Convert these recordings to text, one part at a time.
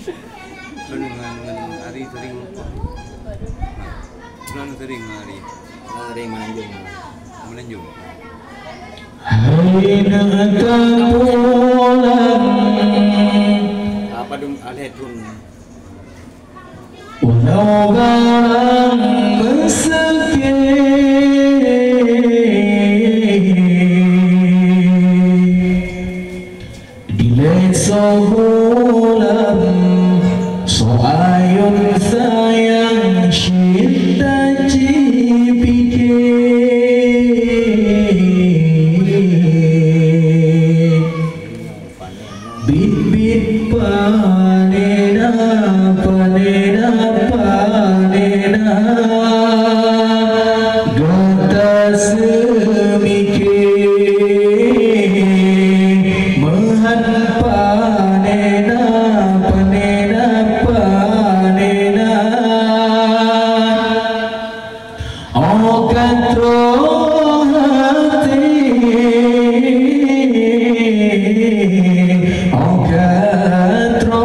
dengan hari sering bulan sering hari Hari menanjung apa dong alhetun walau barang mesake dilai sohulam soayun sayang cinta cipike bit-bit panena panena panena gata semike mehan panena panena panena oh katro hati oh katro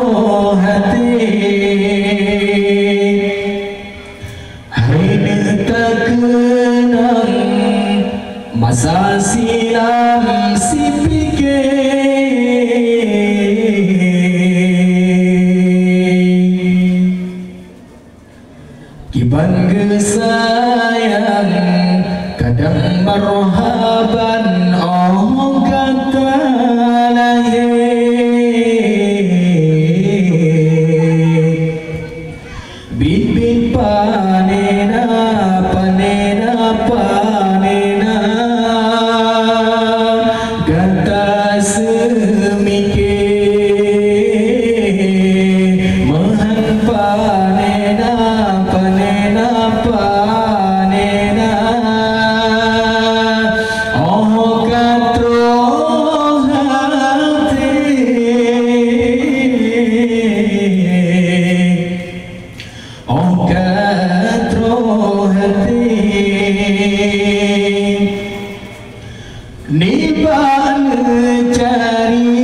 hati hari tak kenang masa silam si pikir kiban gesayang kadang marhaban oh kata lahir bit-bit panena panena panena gata semike mehan panena panena panena oh katro hati oh katro hati niban cari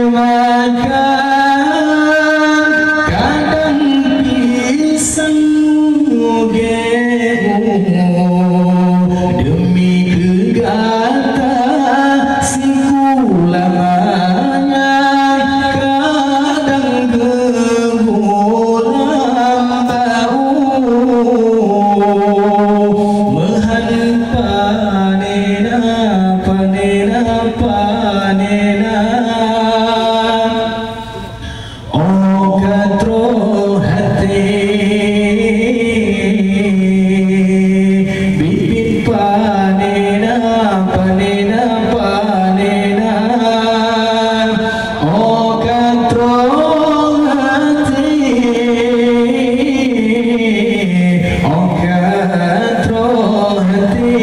makan kadang pisang demi kegata siku lamanya kadang keguram bau mehan panena panena panena oh katro hati bibit panena panena panena oh katro hati oh katro hati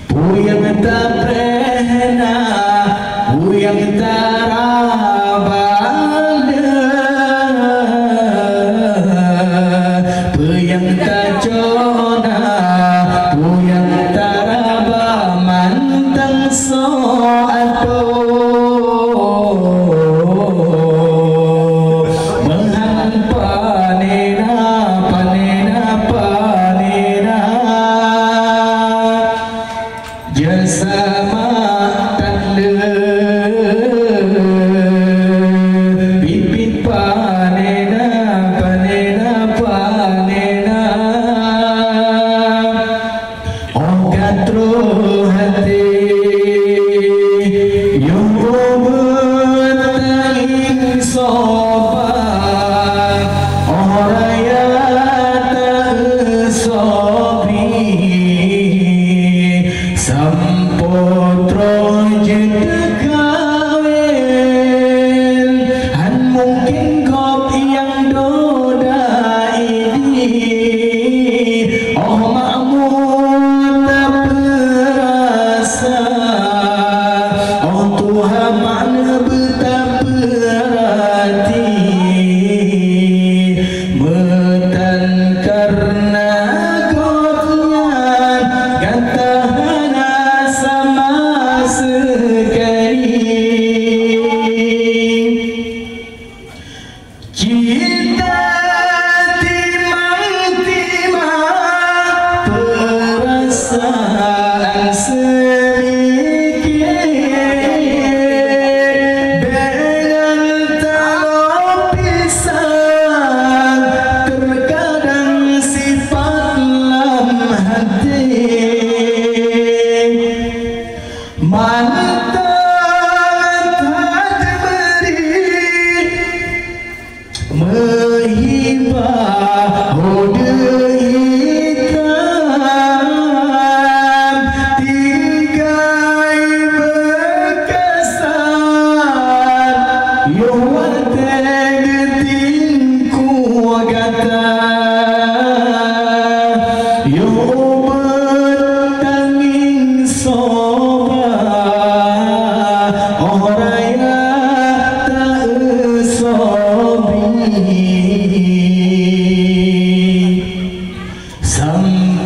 puyang tak pernah puyang tak rabada puyang tak cona puyang tak raba mantang so ato mehan panena panena panena jasa matale bibit panena panena panena oh katro hati yung bumutang sopan oh raya tak sopi sampotro jedekawin han mungkin kau yang doda ini oh makmur tak berasa oh Tuhan mana betapa berarti Yo wategitinku kata yo betanging soba oraya tak sobi sam